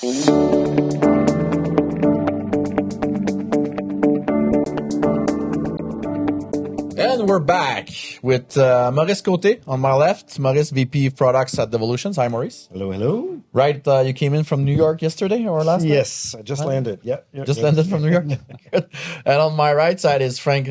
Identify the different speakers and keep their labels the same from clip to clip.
Speaker 1: And we're back with Maurice Côté on my left. Maurice, VP of Products at Devolutions. Hi, Maurice.
Speaker 2: Hello, hello.
Speaker 1: Right, you came in from New York yesterday or last night?
Speaker 2: Yes, I just landed. Yeah,
Speaker 1: landed from New York. Good. And on my right side is Frank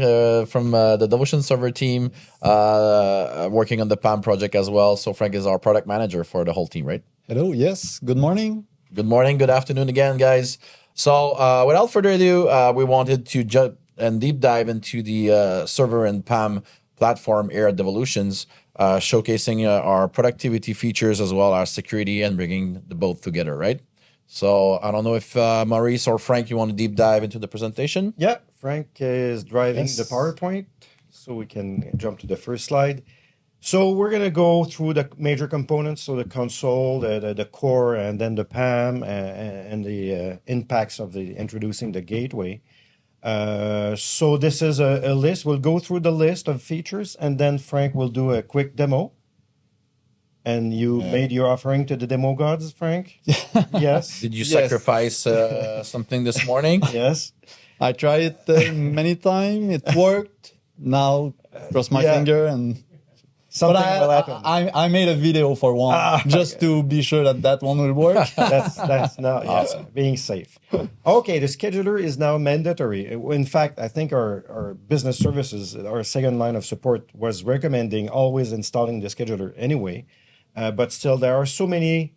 Speaker 1: from the Devolutions Server team, working on the PAM project as well. So Frank is our product manager for the whole team, right?
Speaker 3: Hello. Yes. Good morning.
Speaker 1: Good morning. Good afternoon again, guys. So without further ado, we wanted to jump and deep dive into the server and PAM platform here at Devolutions, showcasing our productivity features as well as security and bringing the both together, right? So I don't know if Maurice or Frank, you want to deep dive into the presentation?
Speaker 2: Yeah, Frank is driving the PowerPoint, so we can jump to the first slide. So we're going to go through the major components, so the console, the core, and then the PAM, and the impacts of introducing the gateway. So this is a list. We'll go through the list of features, and then Frank will do a quick demo. And you made your offering to the demo gods, Frank? Yes.
Speaker 1: Did you sacrifice something this morning?
Speaker 2: Yes.
Speaker 3: I tried it many times. It worked. Now, cross my finger and...
Speaker 2: Something will happen.
Speaker 3: I made a video for one just to be sure that one will work.
Speaker 2: That's now awesome. Being safe. Okay, the scheduler is now mandatory. In fact, I think our business services, our second line of support, was recommending always installing the scheduler anyway. But still, there are so many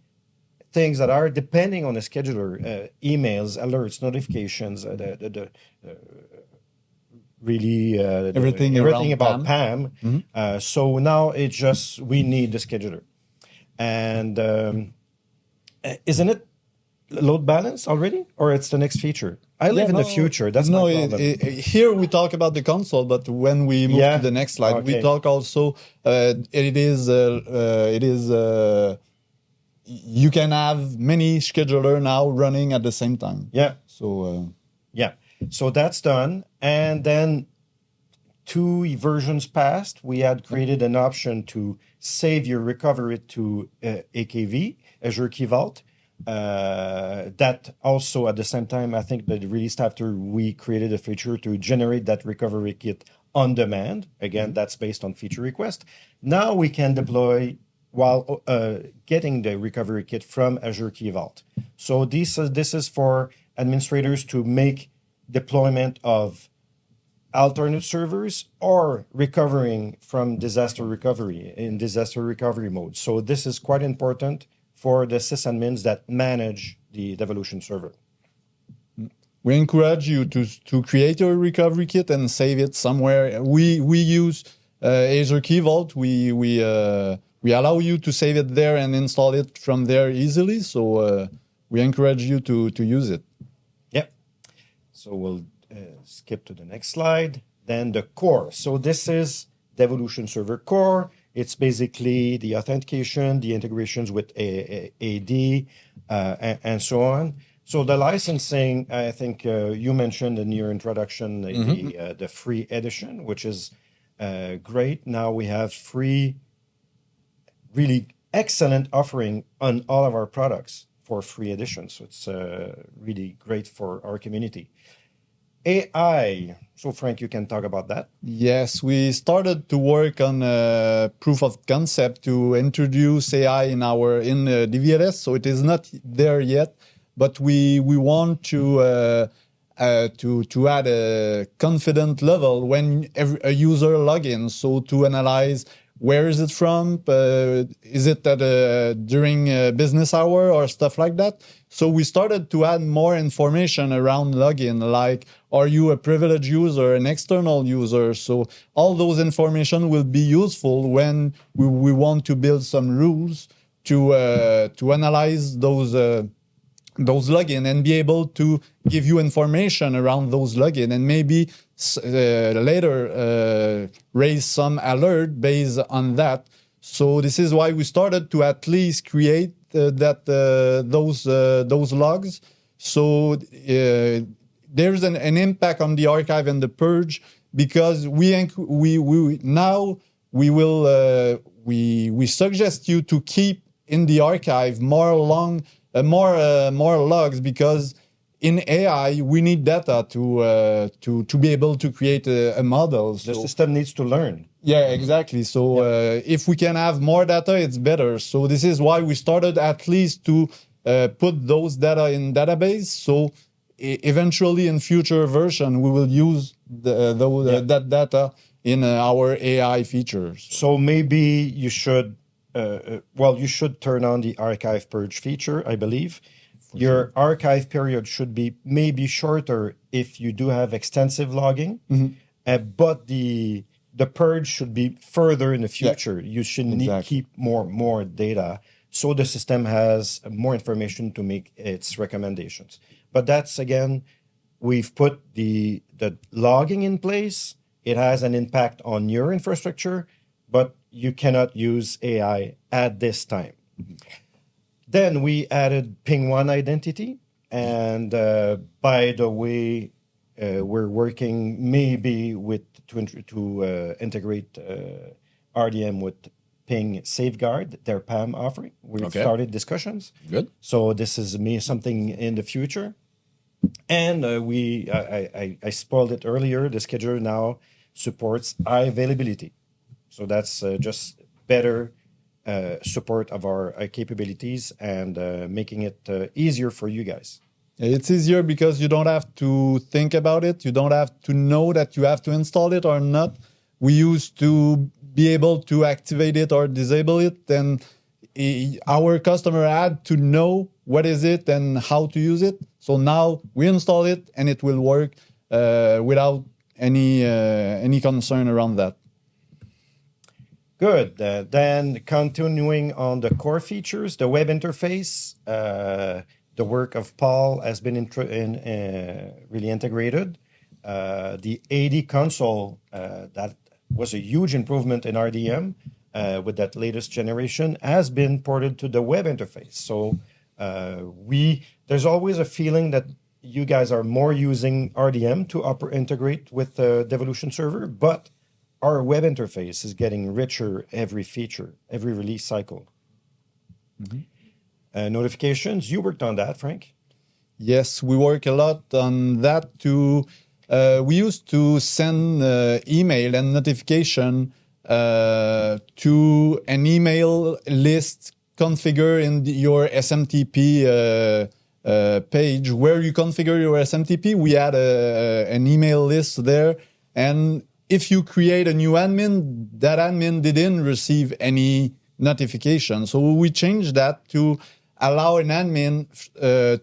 Speaker 2: things that are depending on the scheduler: emails, alerts, notifications, really everything about PAM.
Speaker 3: Mm-hmm.
Speaker 2: So now it's just we need the scheduler. And isn't it load balance already? Or it's the next feature? I live in the future. That's my problem.
Speaker 3: Here we talk about the console, but when we move to the next slide, we talk also, it is you can have many scheduler now running at the same time.
Speaker 2: Yeah.
Speaker 3: So
Speaker 2: So that's done. And then 2 versions past, we had created an option to save your recovery to AKV, Azure Key Vault. That also at the same time, I think that released after we created a feature to generate that recovery kit on demand. Again, that's based on feature request. Now we can deploy while getting the recovery kit from Azure Key Vault. So this is for administrators to make deployment of alternate servers or recovering from disaster recovery in disaster recovery mode. So this is quite important for the sysadmins that manage the Devolutions Server.
Speaker 3: We encourage you to create a recovery kit and save it somewhere. We use Azure Key Vault. We allow you to save it there and install it from there easily. So we encourage you to use it.
Speaker 2: So we'll skip to the next slide. Then the core. So this is Devolutions Server Core. It's basically the authentication, the integrations with AD, and so on. So the licensing, I think you mentioned in your introduction the free edition, which is great. Now we have free, really excellent offering on all of our products for free edition. So it's really great for our community. AI. So Frank, you can talk about that.
Speaker 3: Yes, we started to work on proof of concept to introduce AI in DVLS. So it is not there yet, but we want to add a confident level when a user log in. So to analyze where is it from, is it during business hour or stuff like that. So we started to add more information around login, like are you a privileged user, an external user? So all those information will be useful when we want to build some rules to analyze those login and be able to give you information around those login and maybe later raise some alert based on that. So this is why we started to at least create those logs. So there's an impact on the archive and the purge because we suggest you to keep in the archive more long more logs, because in AI we need data to be able to create a model.
Speaker 2: The system needs to learn.
Speaker 3: Yeah, exactly. So if we can have more data, it's better. So this is why we started at least to put those data in database. So eventually in future version, we will use that data in our AI features.
Speaker 2: So maybe you should, you should turn on the archive purge feature, I believe. Your archive period should be maybe shorter if you do have extensive logging, but the purge should be further in the future. You should keep more data so the system has more information to make its recommendations. But that's, again, we've put the logging in place. It has an impact on your infrastructure, but you cannot use AI at this time. Then we added ping one identity. And by the way, we're working maybe to integrate RDM with Ping Safeguard, their PAM offering. We've started discussions.
Speaker 1: Good.
Speaker 2: So this is something in the future. And I spoiled it earlier. The scheduler now supports high availability. So that's just better support of our capabilities and making it easier for you guys.
Speaker 3: It's easier because you don't have to think about it. You don't have to know that you have to install it or not. We used to be able to activate it or disable it, and our customer had to know what is it and how to use it. So now we install it and it will work without any concern around that.
Speaker 2: Good. Then continuing on the core features, the web interface, the work of Paul has been really integrated. The AD console, that was a huge improvement in RDM with that latest generation, has been ported to the web interface. So there's always a feeling that you guys are more using RDM to integrate with the Devolutions Server, but our web interface is getting richer every feature, every release cycle. Notifications, you worked on that, Frank?
Speaker 3: Yes, we work a lot on that. We used to send email and notification to an email list configure in your SMTP page. Where you configure your SMTP, we had an email list there, and if you create a new admin, that admin didn't receive any notification. So we changed that to allow an admin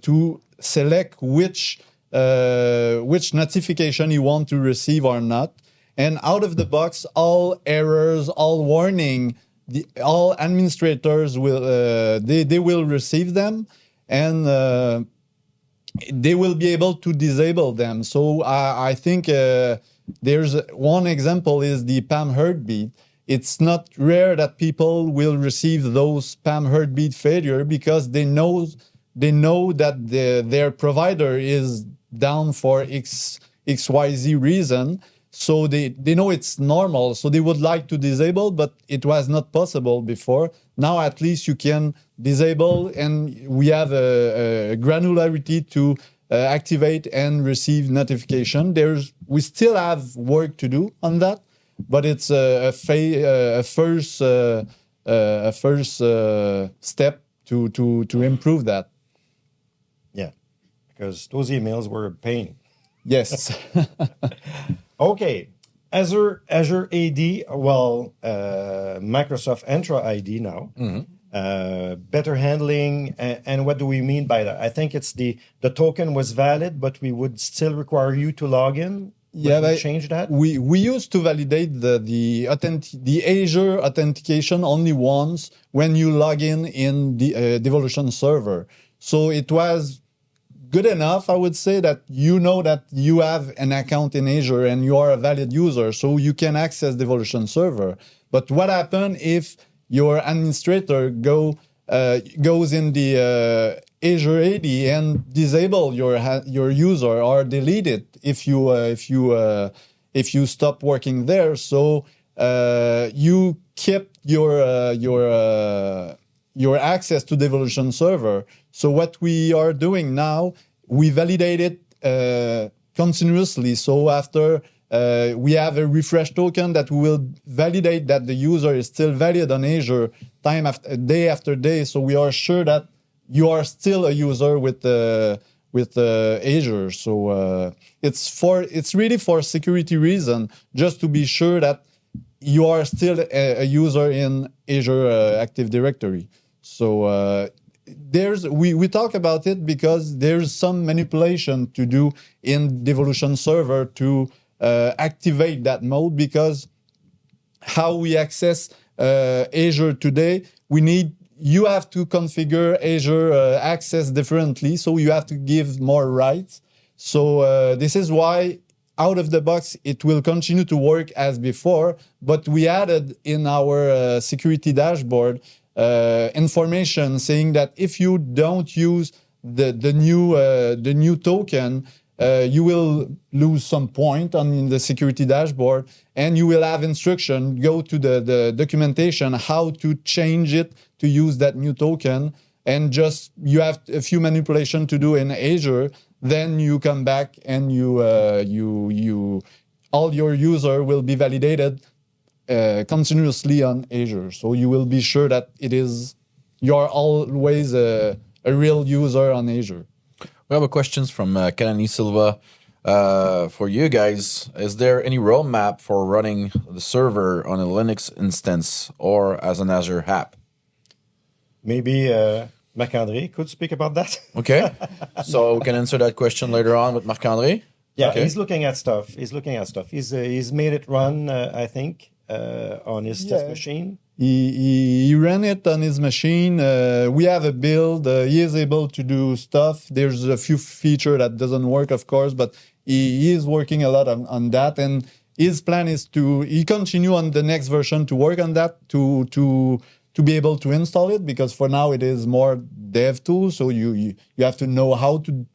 Speaker 3: to select which notification you want to receive or not. And out of the box, all errors, all warning, all administrators will they will receive them, and they will be able to disable them. So I think there's one example is the PAM heartbeat. It's not rare that people will receive those PAM heartbeat failure because they know that their provider is down for XYZ reason. So they know it's normal. So they would like to disable, but it was not possible before. Now at least you can disable, and we have a granularity to activate and receive notification. We still have work to do on that, but it's a first step to improve that.
Speaker 2: Yeah, because those emails were a pain.
Speaker 3: Yes.
Speaker 2: Okay, Azure AD, Microsoft Entra ID now. Better handling, and what do we mean by that? I think it's the token was valid, but we would still require you to log in.
Speaker 3: Yeah,
Speaker 2: change that.
Speaker 3: We used to validate the Azure authentication only once when you log in the Devolutions Server. So it was good enough, I would say, that you know that you have an account in Azure and you are a valid user, so you can access Devolutions Server. But what happens if your administrator goes in the Azure AD and disable your user or delete it if you stop working there? So you kept your your access to Devolution Server. So what we are doing now, we validate it continuously. So after we have a refresh token that we will validate that the user is still valid on Azure day after day. So we are sure that you are still a user with Azure. So it's really for security reason, just to be sure that you are still a user in Azure Active Directory. So we talk about it because there's some manipulation to do in Devolution Server to activate that mode, because how we access Azure today, you have to configure Azure access differently, so you have to give more rights. So this is why out of the box it will continue to work as before, but we added in our security dashboard information saying that if you don't use the new token, you will lose some point on the security dashboard, and you will have instruction, go to the documentation how to change it to use that new token, and just you have a few manipulation to do in Azure. Then you come back and all your user will be validated continuously on Azure. So you will be sure that you're always a real user on Azure.
Speaker 1: We have a questions from Kennedy Silva for you guys. Is there any roadmap for running the server on a Linux instance or as an Azure app?
Speaker 2: Maybe Marc-André could speak about that.
Speaker 1: Okay, so we can answer that question later on with Marc-André.
Speaker 2: Yeah,
Speaker 1: okay.
Speaker 2: He's looking at stuff. He's made it run, I think, on his test machine.
Speaker 3: He ran it on his machine. We have a build. He is able to do stuff. There's a few feature that doesn't work, of course, but he is working a lot on that. And his plan is he continue on the next version to work on that to be able to install it, because for now it is more dev tool. So you have to know how to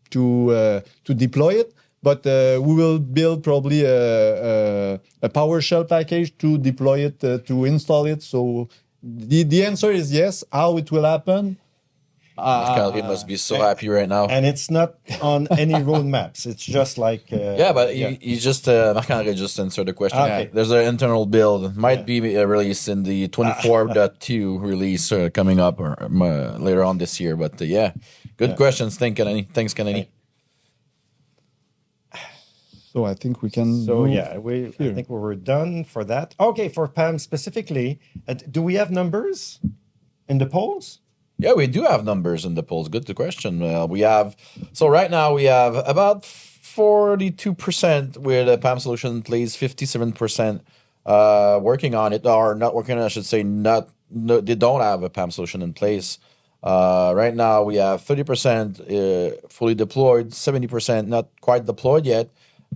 Speaker 3: deploy it. But we will build probably a PowerShell package to deploy it, to install it. So the answer is yes. How it will happen?
Speaker 1: Marc-André must be so happy right now.
Speaker 2: And it's not on any roadmaps. It's just like...
Speaker 1: but he just, Marc-André just answered the question.
Speaker 2: Okay.
Speaker 1: There's an internal build. Might be released in the 24.2 release coming up or later on this year. But good questions. Thanks, Kennedy.
Speaker 3: So I think we can.
Speaker 2: So I think we're done for that. Okay, for PAM specifically, do we have numbers in the polls?
Speaker 1: Yeah, we do have numbers in the polls. Good question. Right now we have about 42% with a PAM solution in place, 57% working on it, or not working on it, I should say. They don't have a PAM solution in place. Right now we have 30% fully deployed, 70% not quite deployed yet.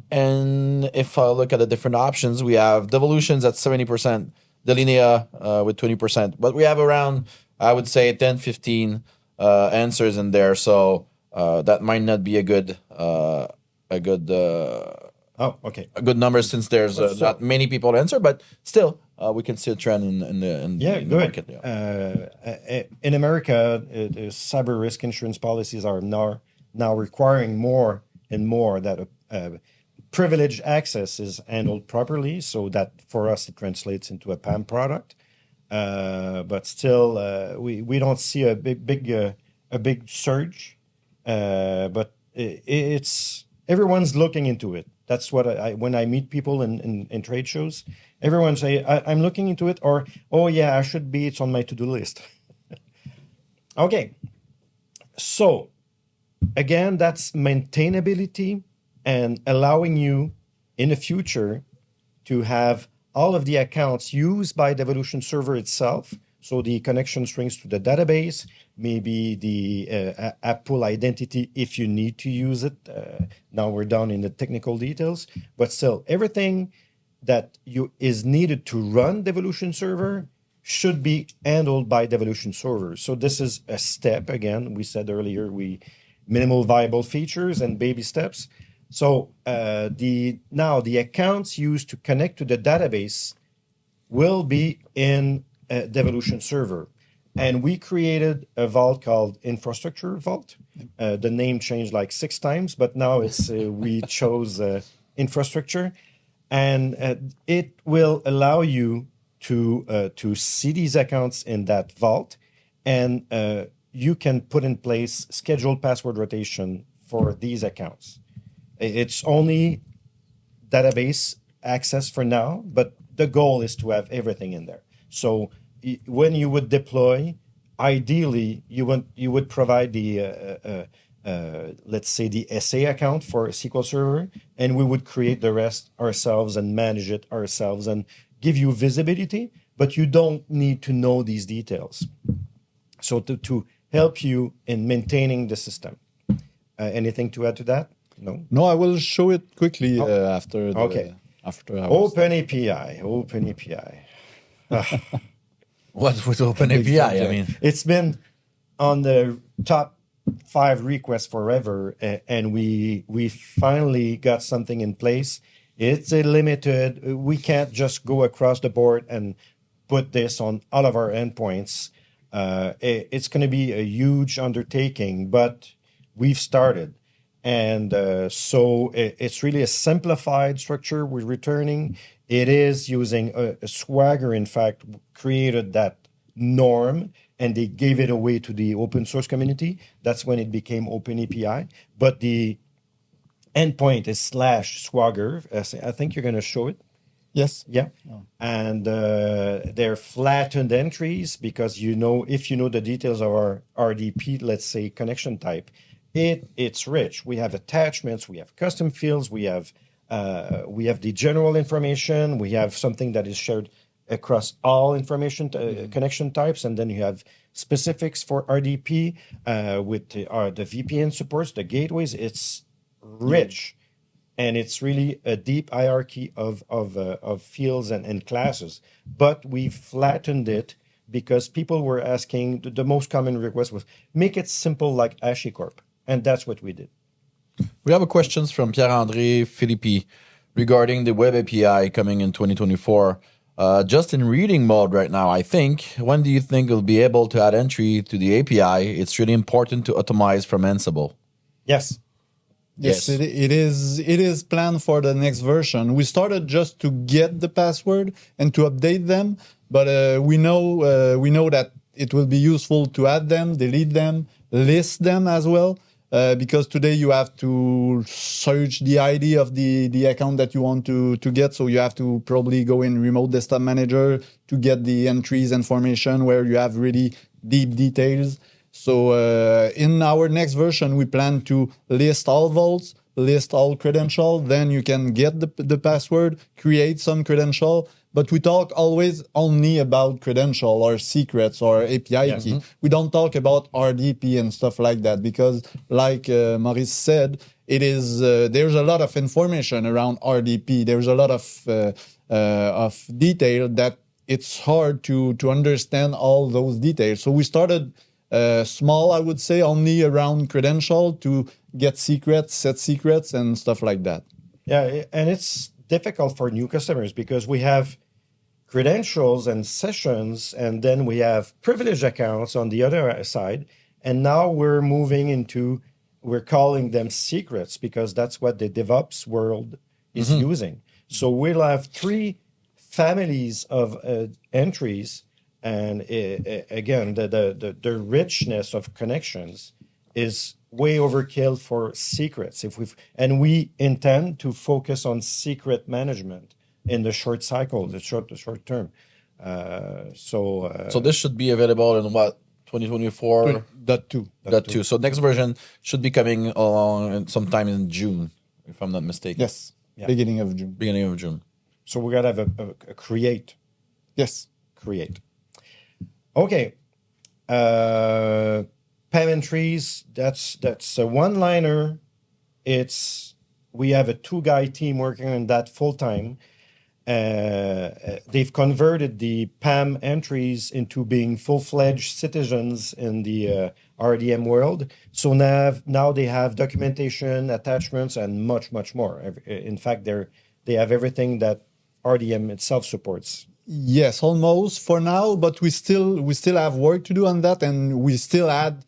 Speaker 1: And if I look at the different options, we have Devolutions at 70%, Delinea with 20%, but we have around, I would say, 10, 15 answers in there. So that might not be a good number, since there's not many people to answer, but still we can see a trend in the market. Yeah.
Speaker 2: In America, cyber risk insurance policies are now requiring more and more that privileged access is handled properly, so that for us it translates into a PAM product. But still, we don't see a big surge. But it's everyone's looking into it. That's what when I meet people in trade shows, everyone say I'm looking into it, or I should be. It's on my to-do list. Okay, so again, that's maintainability and allowing you in the future to have all of the accounts used by Devolution Server itself. So the connection strings to the database, maybe the app pool identity if you need to use it. Now we're down in the technical details, but still everything that is needed to run Devolution Server should be handled by Devolution Server. So this is a step. Again, we said earlier, minimal viable features and baby steps. So the accounts used to connect to the database will be in Devolution Server. And we created a vault called Infrastructure Vault. The name changed like 6 times, but now it's we chose infrastructure, and it will allow you to see these accounts in that vault, and you can put in place scheduled password rotation for these accounts. It's only database access for now, but the goal is to have everything in there. So when you would deploy, ideally you would provide the let's say the SA account for SQL Server, and we would create the rest ourselves and manage it ourselves and give you visibility, but you don't need to know these details. So to help you in maintaining the system. Anything to add to that? No?
Speaker 3: No, I will show it quickly after after our
Speaker 2: Open API.
Speaker 1: What with Open API? I mean,
Speaker 2: it's been on the top 5 requests forever, and we finally got something in place. It's a limited. We can't just go across the board and put this on all of our endpoints. It's going to be a huge undertaking, but we've started. And so it's really a simplified structure we're returning. It is using a Swagger, in fact, created that norm, and they gave it away to the open source community. That's when it became Open API. But the endpoint is /Swagger. I think you're going to show it.
Speaker 3: Yes.
Speaker 2: Yeah. Oh. And they're flattened entries because if you know the details of our RDP, let's say connection type, it's rich. We have attachments, we have custom fields, we have the general information, we have something that is shared across all information connection types, and then you have specifics for RDP with the VPN supports, the gateways. It's rich. And it's really a deep hierarchy of fields and classes. But we've flattened it because people were asking, the most common request was, make it simple like HashiCorp. And that's what we did.
Speaker 1: We have a questions from Pierre-André Philippi regarding the web API coming in 2024. Just in reading mode right now, I think. When do you think we'll be able to add entry to the API? It's really important to automate from Ansible.
Speaker 2: Yes.
Speaker 3: Yes, it is planned for the next version. We started just to get the password and to update them, but we know that it will be useful to add them, delete them, list them as well. Because today you have to search the ID of the account that you want to get. So you have to probably go in Remote Desktop Manager to get the entries information where you have really deep details. So in our next version, we plan to list all vaults, list all credentials. Then you can get the password, create some credential. But we talk always only about credential or secrets or API key. We don't talk about RDP and stuff like that because, like Maurice said, it is there's a lot of information around RDP. There's a lot of detail that it's hard to understand all those details. So we started small, I would say, only around credential to get secrets, set secrets, and stuff like that.
Speaker 2: Yeah, and it's difficult for new customers because we have credentials and sessions, and then we have privileged accounts on the other side. And now we're calling them secrets because that's what the DevOps world is using. So we'll have 3 families of entries. And again, the richness of connections is way overkill for secrets. And we intend to focus on secret management in the short cycle, the short term. So
Speaker 1: this should be available in what, 2024?
Speaker 3: .2.
Speaker 1: So next version should be coming along sometime in June, if I'm not mistaken.
Speaker 3: Yes, yeah. Beginning of June.
Speaker 2: So we're gonna have a create.
Speaker 3: Yes,
Speaker 2: create. Okay. PAM entries, that's a one-liner. We have a 2-guy team working on that full-time. They've converted the PAM entries into being full-fledged citizens in the RDM world. So now they have documentation, attachments, and much, much more. In fact, they have everything that RDM itself supports.
Speaker 3: Yes, almost for now, but we still have work to do on that, and we still add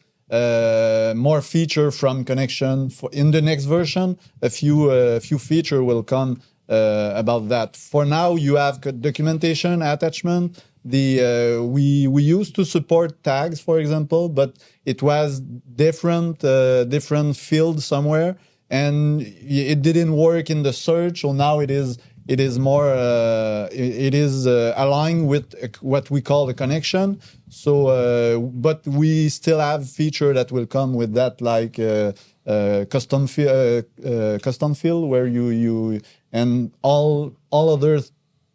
Speaker 3: more feature from connection in the next version. A few feature will come about that. For now, you have documentation attachment. We used to support tags, for example, but it was different field somewhere, and it didn't work in the search. So now it is more aligned with what we call the connection. So, but we still have feature that will come with that, like custom field where you and all other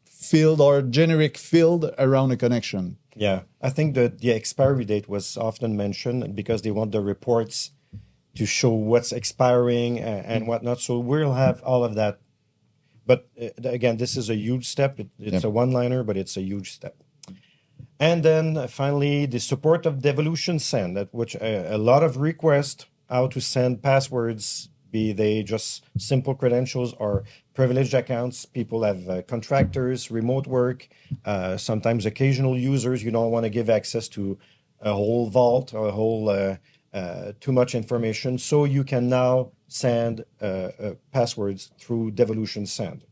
Speaker 3: field or generic field around a connection.
Speaker 2: Yeah, I think that the expiry date was often mentioned because they want the reports to show what's expiring and whatnot. So we'll have all of that. But again, this is a huge step. It's a one-liner, but it's a huge step. And then finally, the support of devolution send, at which a lot of requests how to send passwords, be they just simple credentials or privileged accounts. People have contractors, remote work, sometimes occasional users. You don't want to give access to a whole vault or a whole too much information. So you can now send passwords through Devolution Send.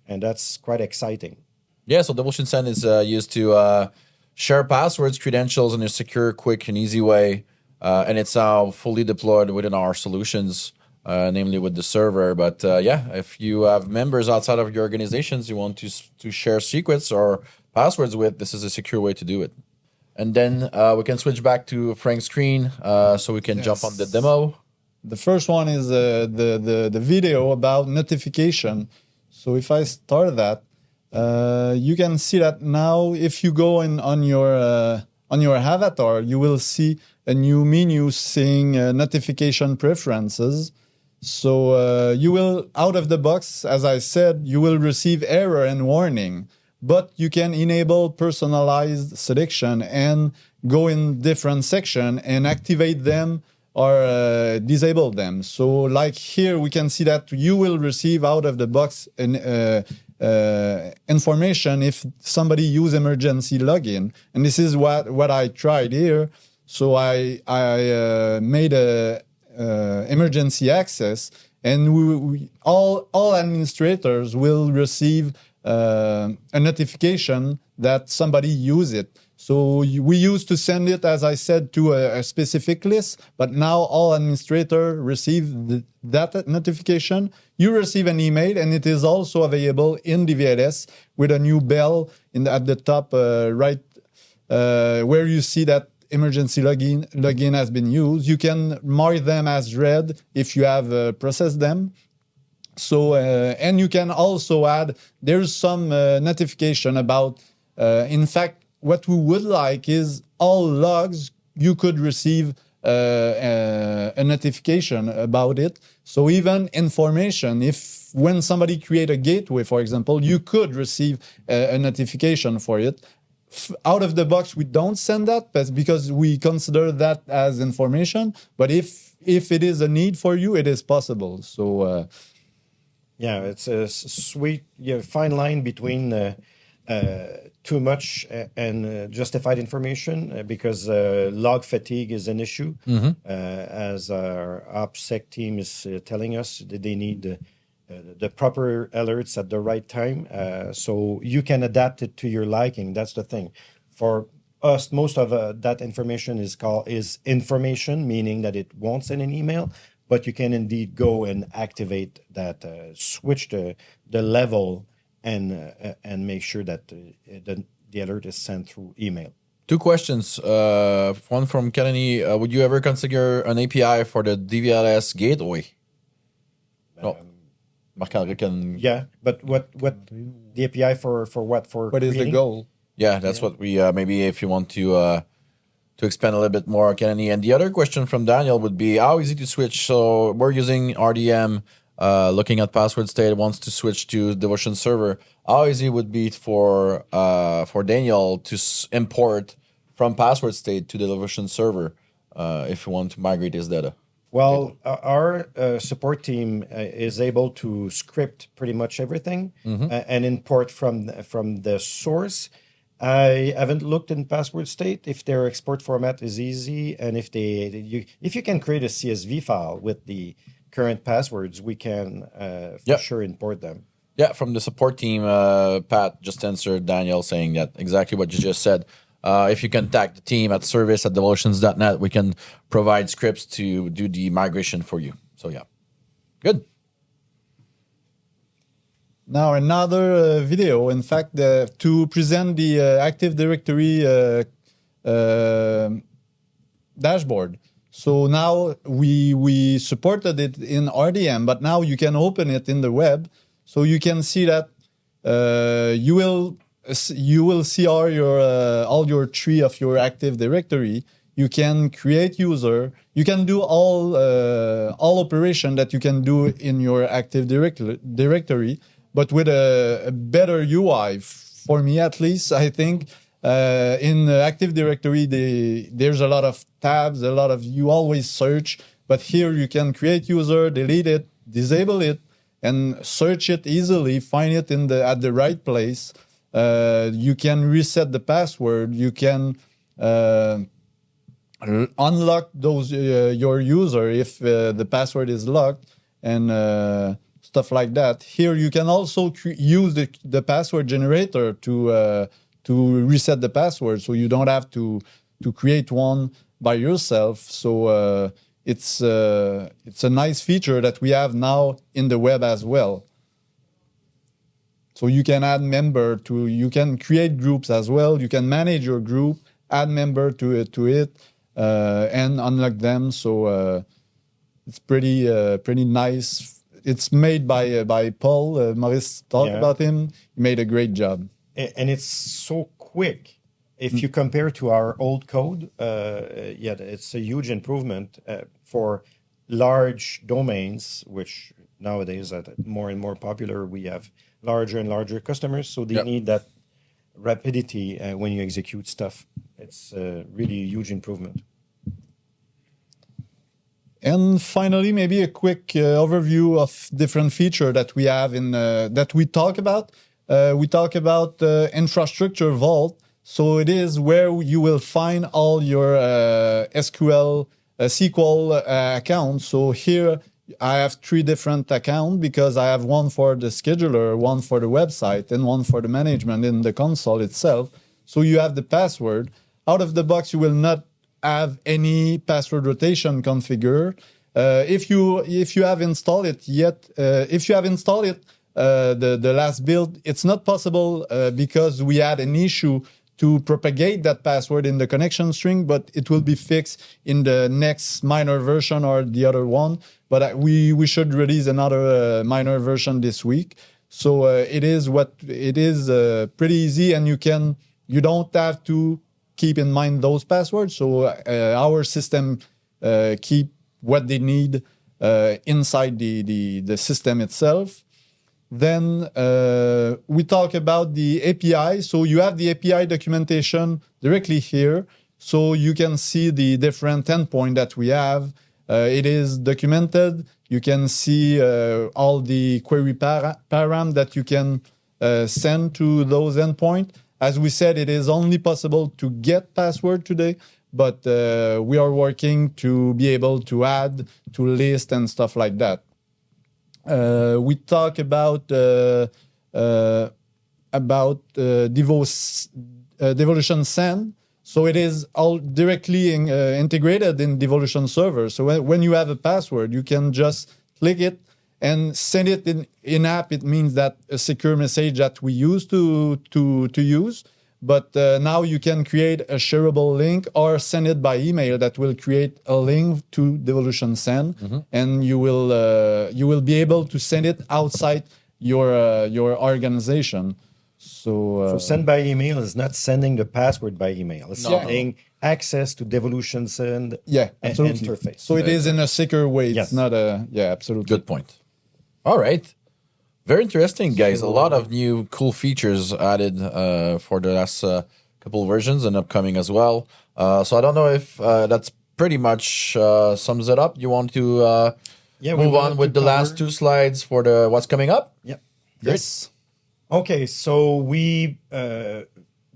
Speaker 2: And that's quite exciting.
Speaker 1: Yeah, so Devolution Send is used to share passwords, credentials in a secure, quick, and easy way. And it's now fully deployed within our solutions, namely with the server. But if you have members outside of your organizations you want to share secrets or passwords with, this is a secure way to do it. And then we can switch back to Frank's screen so we can jump on the demo.
Speaker 3: The first one is the video about notification. So if I start that, you can see that now if you go on your avatar, you will see a new menu saying notification preferences. So you will, out of the box, as I said, you will receive error and warning. But you can enable personalized selection and go in different section and activate them or disable them. So like here, we can see that you will receive out of the box information if somebody use emergency login. And this is what I tried here. So I made a emergency access, and all administrators will receive a notification that somebody used it. So we used to send it, as I said, to a specific list, but now all administrators receive that notification. You receive an email, and it is also available in DVLS with a new bell at the top right, where you see that emergency login has been used. You can mark them as red if you have processed them. So, and you can also add, there's some notification about, in fact, what we would like is all logs, you could receive a notification about it. So even information, if when somebody create a gateway, for example, you could receive a notification for it. Out of the box, we don't send that because we consider that as information. But if it is a need for you, it is possible. So,
Speaker 2: yeah, it's a sweet, fine line between too much and justified information because log fatigue is an issue. As our OPSEC team is telling us that they need the proper alerts at the right time. So you can adapt it to your liking. That's the thing. For us, most of that information is information, meaning that it won't send an email, but you can indeed go and activate that, switch the level and make sure that the alert is sent through email.
Speaker 1: Two questions. One from Kennedy. Would you ever configure an API for the DVLS gateway? No. Marc-André can...
Speaker 2: Yeah, but what the API for what? For
Speaker 3: what is the goal?
Speaker 1: Yeah, that's what we maybe if you want to expand a little bit more, Kennedy. And the other question from Daniel would be how easy to switch. So we're using RDM, looking at password state, wants to switch to Devolutions Server. How easy would be for Daniel to import from password state to Devolutions Server if you want to migrate his data?
Speaker 2: Well, our support team is able to script pretty much everything and import from the source. I haven't looked in password state if their export format is easy, and if you can create a CSV file with the current passwords, we can for sure import them.
Speaker 1: Yeah, from the support team, Pat just answered Daniel saying that exactly what you just said. If you contact the team at service@devolutions.net, we can provide scripts to do the migration for you. So yeah, good.
Speaker 3: Now another video, in fact, to present the Active Directory dashboard. So now we supported it in RDM, but now you can open it in the web. So you can see that you will see all your tree of your Active Directory. You can create user. You can do all operation that you can do in your Active Directory, but with a better UI. For me, at least, I think in the Active Directory there's a lot of tabs, you always search. But here you can create user, delete it, disable it, and search it easily. Find it at the right place. You can reset the password. You can unlock your user if the password is locked, and stuff like that. Here you can also use the password generator to reset the password, so you don't have to create one by yourself. So it's a nice feature that we have now in the web as well. So you can add member you can create groups as well. You can manage your group, add member to it, and unlock them. So it's pretty nice. It's made by Paul. Maurice talked about him. He made a great job.
Speaker 2: And it's so quick. If you compare to our old code, it's a huge improvement for large domains, which nowadays are more and more popular. We have larger and larger customers, so they need that rapidity when you execute stuff. It's really a huge improvement.
Speaker 3: And finally, maybe a quick overview of different feature that we have that we talk about. We talk about infrastructure vault. So it is where you will find all your SQL accounts. So here I have 3 different accounts because I have one for the scheduler, one for the website, and one for the management in the console itself. So you have the password. Out of the box, you will not have any password rotation configured. If you have installed it the last build, it's not possible because we had an issue to propagate that password in the connection string, but it will be fixed in the next minor version or the other one. But we should release another minor version this week. So it is pretty easy, and you don't have to keep in mind those passwords. So our system keep what they need inside the system itself. Then we talk about the API. So you have the API documentation directly here. So you can see the different endpoint that we have. It is documented. You can see all the query param that you can send to those endpoints. As we said, it is only possible to get password today, but we are working to be able to add to list and stuff like that. We talk about Devolutions Send. So it is all directly integrated in Devolutions Server. So when you have a password, you can just click it and send it in app. It means that a secure message that we used to use. But now you can create a shareable link or send it by email that will create a link to Devolutions Send, and you will be able to send it outside your organization. So
Speaker 2: send by email is not sending the password by email. It's sending access to Devolutions Send interface.
Speaker 3: So it is in a secure way. It's not absolutely.
Speaker 1: Good point. All right. Very interesting, guys. A lot of new cool features added for the last couple versions and upcoming as well. So I don't know if that's pretty much sums it up. You want to move on with the last 2 slides for the what's coming up?
Speaker 2: Yeah.
Speaker 3: Yes.
Speaker 2: Okay, so we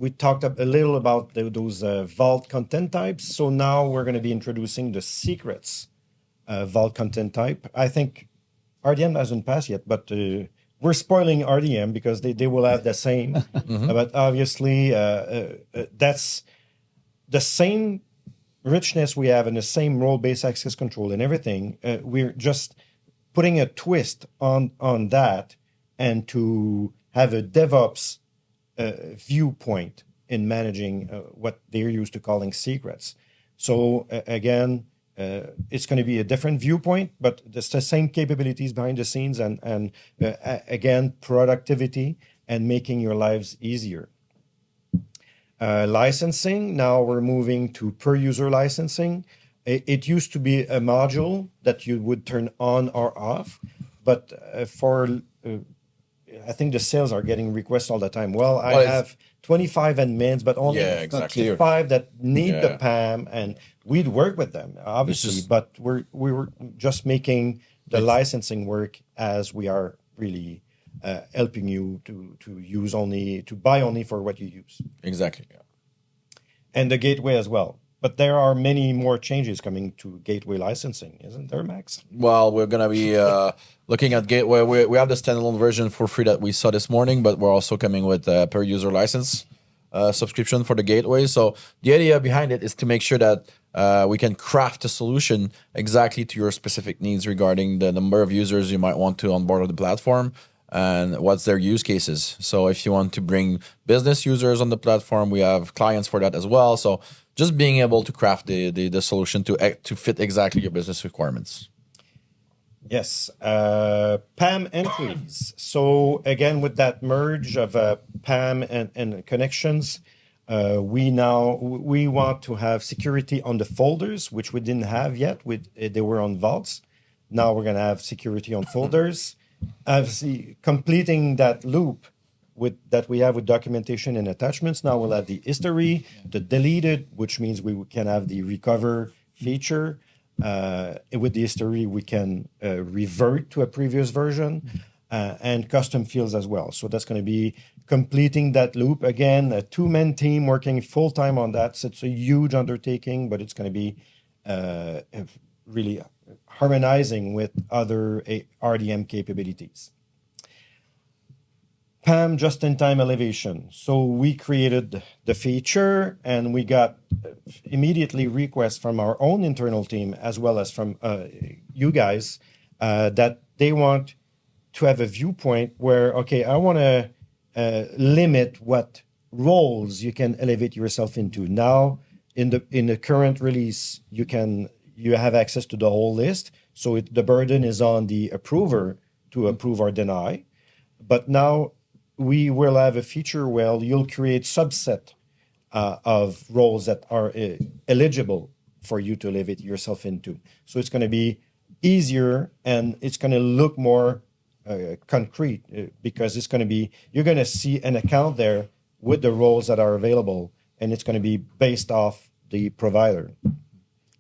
Speaker 2: we talked a little about those vault content types. So now we're going to be introducing the secrets vault content type. I think RDM hasn't passed yet, but we're spoiling RDM because they will have the same. But obviously, that's the same richness we have in the same role-based access control and everything. We're just putting a twist on that and to have a DevOps viewpoint in managing what they're used to calling secrets. So again, it's going to be a different viewpoint, but it's the same capabilities behind the scenes and again, productivity and making your lives easier. Licensing, now we're moving to per user licensing. It used to be a module that you would turn on or off, but I think the sales are getting requests all the time. Well, I have 25 admins, but only 5 that need the PAM, and we'd work with them, obviously, but we were just making the licensing work as we are really helping you to use only, to buy only for what you use.
Speaker 1: Exactly. Yeah.
Speaker 2: And the gateway as well. But there are many more changes coming to gateway licensing, isn't there, Max?
Speaker 1: Well, we're going to be looking at gateway. We have the standalone version for free that we saw this morning, but we're also coming with a per user license subscription for the gateway. So the idea behind it is to make sure that we can craft a solution exactly to your specific needs regarding the number of users you might want to onboard the platform and what's their use cases. So if you want to bring business users on the platform, we have clients for that as well. So just being able to craft the solution to fit exactly your business requirements.
Speaker 2: Yes. PAM entries. So again, with that merge of PAM and connections, we want to have security on the folders, which we didn't have yet. They were on vaults. Now we're going to have security on folders. Obviously, completing that loop that we have with documentation and attachments. Now we'll have the history, the deleted, which means we can have the recover feature. With the history, we can revert to a previous version and custom fields as well. So that's going to be completing that loop. Again, a two-man team working full-time on that. So it's a huge undertaking, but it's going to be really harmonizing with other RDM capabilities. PAM just-in-time elevation. So we created the feature and we got immediately requests from our own internal team as well as from you guys that they want to have a viewpoint where, okay, I want to limit what roles you can elevate yourself into. Now, in the current release, you have access to the whole list. So the burden is on the approver to approve or deny. But now we will have a feature where you'll create subset of roles that are eligible for you to elevate yourself into. So it's going to be easier and it's going to look more concrete because you're going to see an account there with the roles that are available, and it's going to be based off the provider.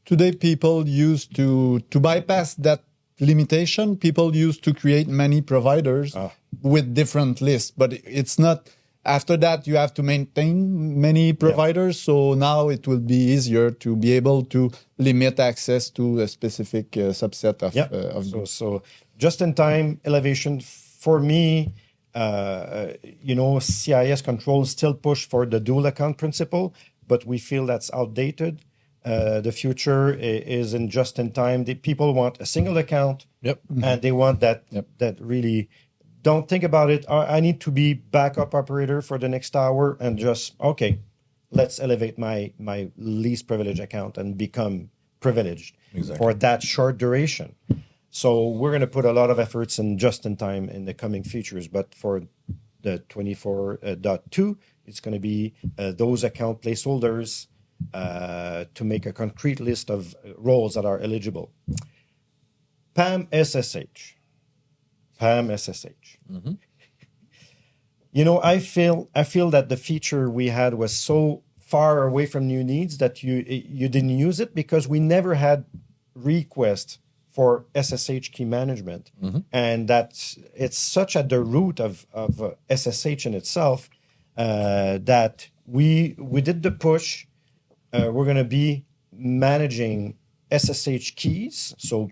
Speaker 3: Today, people used to bypass that limitation. People used to create many providers with different lists, but it's not. After that, you have to maintain many providers. Yeah. So now it will be easier to be able to limit access to a specific subset of.
Speaker 2: So just-in-time elevation for me, CIS controls still push for the dual account principle, but we feel that's outdated. The future is in just-in-time. People want a single account, and they want that really. Don't think about it. I need to be backup operator for the next hour, and just let's elevate my least privileged account and become privileged for that short duration. So we're going to put a lot of efforts in just-in-time in the coming features, but for the 24.2, it's going to be those account placeholders. To make a concrete list of roles that are eligible. PAM SSH. Mm-hmm. I feel that the feature we had was so far away from your needs that you didn't use it because we never had requests for SSH key management, and it's such at the root of SSH in itself that we did the push. We're going to be managing SSH keys, so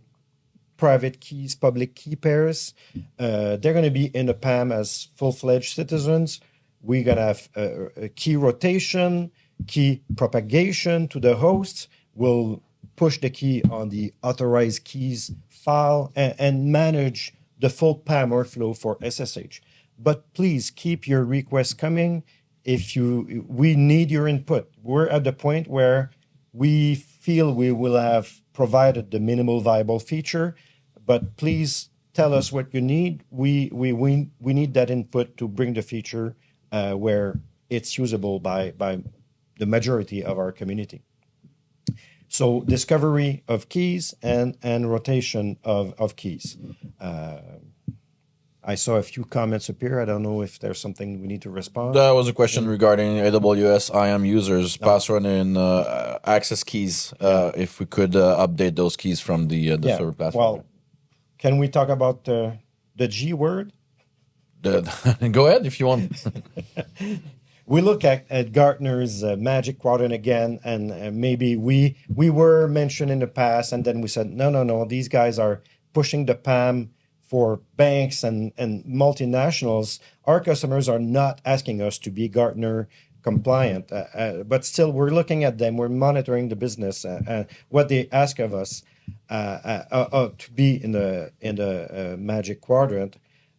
Speaker 2: private keys, public key pairs. They're going to be in the PAM as full-fledged citizens. We're going to have a key rotation, key propagation to the host. We'll push the key on the authorized keys file and manage the full PAM workflow for SSH. But please keep your requests coming. We need your input. We're at the point where we feel we will have provided the minimal viable feature, but please tell us what you need. We need that input to bring the feature where it's usable by the majority of our community. So discovery of keys and rotation of keys. I saw a few comments appear. I don't know if there's something we need to respond.
Speaker 1: That was a question regarding AWS IAM users, password and access keys. If we could update those keys from the server platform.
Speaker 2: Well, can we talk about the G word?
Speaker 1: Go ahead if you want.
Speaker 2: We look at Gartner's Magic Quadrant again, and maybe we were mentioned in the past, and then we said, no, these guys are pushing the PAM for banks and multinationals. Our customers are not asking us to be Gartner compliant, but still we're looking at them, we're monitoring the business, what they ask of us to be in the Magic Quadrant,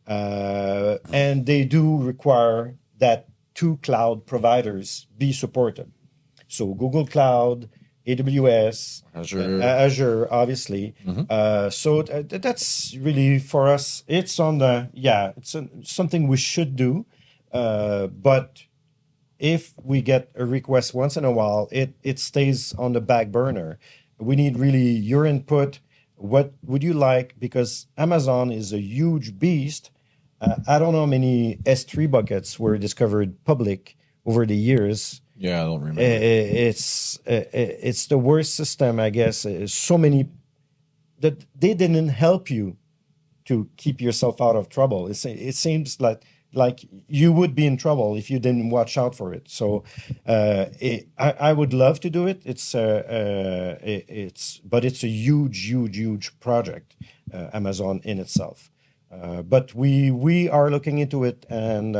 Speaker 2: and they do require that 2 cloud providers be supported. So Google Cloud, AWS, Azure, obviously. Mm-hmm. So that's really for us. It's on the it's something we should do. But if we get a request once in a while, it stays on the back burner. We need really your input. What would you like? Because Amazon is a huge beast. I don't know how many S3 buckets were discovered public over the years.
Speaker 1: Yeah, I don't remember.
Speaker 2: It's the worst system, I guess. So many that they didn't help you to keep yourself out of trouble. It seems like you would be in trouble if you didn't watch out for it. So I would love to do it. But it's a huge project, Amazon in itself. But we are looking into it, and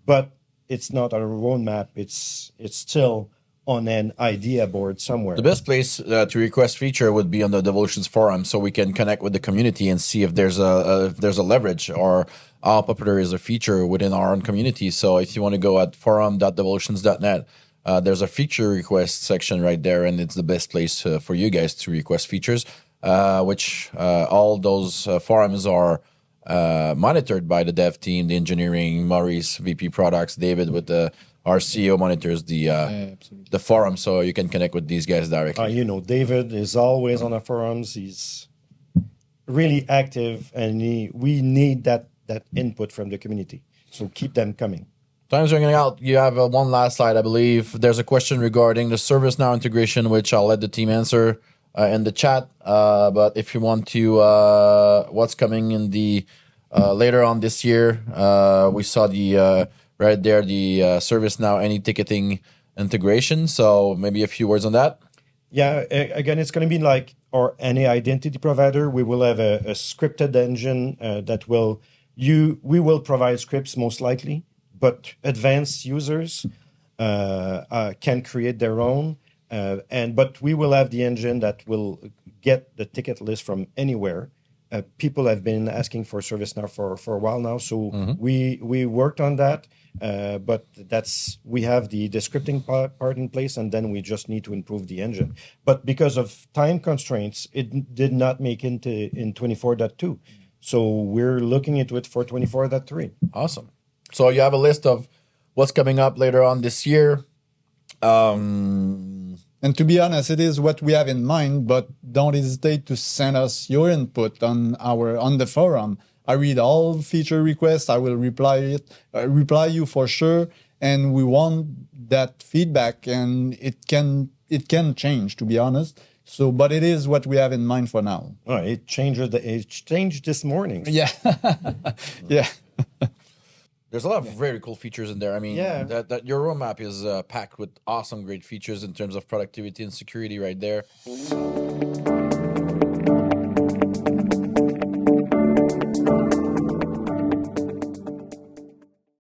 Speaker 2: but it's not on a roadmap. It's still on an idea board somewhere.
Speaker 1: The best place to request feature would be on the Devolutions forum, so we can connect with the community and see if there's a leverage or how popular is a feature within our own community. So if you want to go at forum.devolutions.net, there's a feature request section right there, and it's the best place for you guys to request features. Which all those forums are monitored by the dev team, the engineering, Maurice, VP products, David with our CEO monitors the forum, so you can connect with these guys directly.
Speaker 2: David is always on the forums. He's really active, and we need that input from the community. So keep them coming.
Speaker 1: Time's running out. You have one last slide, I believe. There's a question regarding the ServiceNow integration, which I'll let the team answer in the chat. But if you want to, what's coming in the later on this year, we saw the right there the ServiceNow any ticketing integration. So maybe a few words on that.
Speaker 2: Yeah, again, it's going to be like any identity provider. We will have a scripted engine that we will provide scripts most likely, but advanced users can create their own. But we will have the engine that will get the ticket list from anywhere. People have been asking for ServiceNow for a while now, so we worked on that. But we have the scripting part in place, and then we just need to improve the engine. But because of time constraints, it did not make in 24.2. So we're looking into it for 24.3.
Speaker 1: Awesome. So you have a list of what's coming up later on this year.
Speaker 3: And to be honest, it is what we have in mind, but don't hesitate to send us your input on the forum. I read all feature requests. I will reply you for sure. And we want that feedback, and it can change, to be honest. So, but it is what we have in mind for now.
Speaker 2: Oh, it changed this morning.
Speaker 3: Yeah. Yeah.
Speaker 1: There's a lot of very cool features in there. I mean,
Speaker 2: Yeah.
Speaker 1: that your roadmap is packed with awesome, great features in terms of productivity and security right there.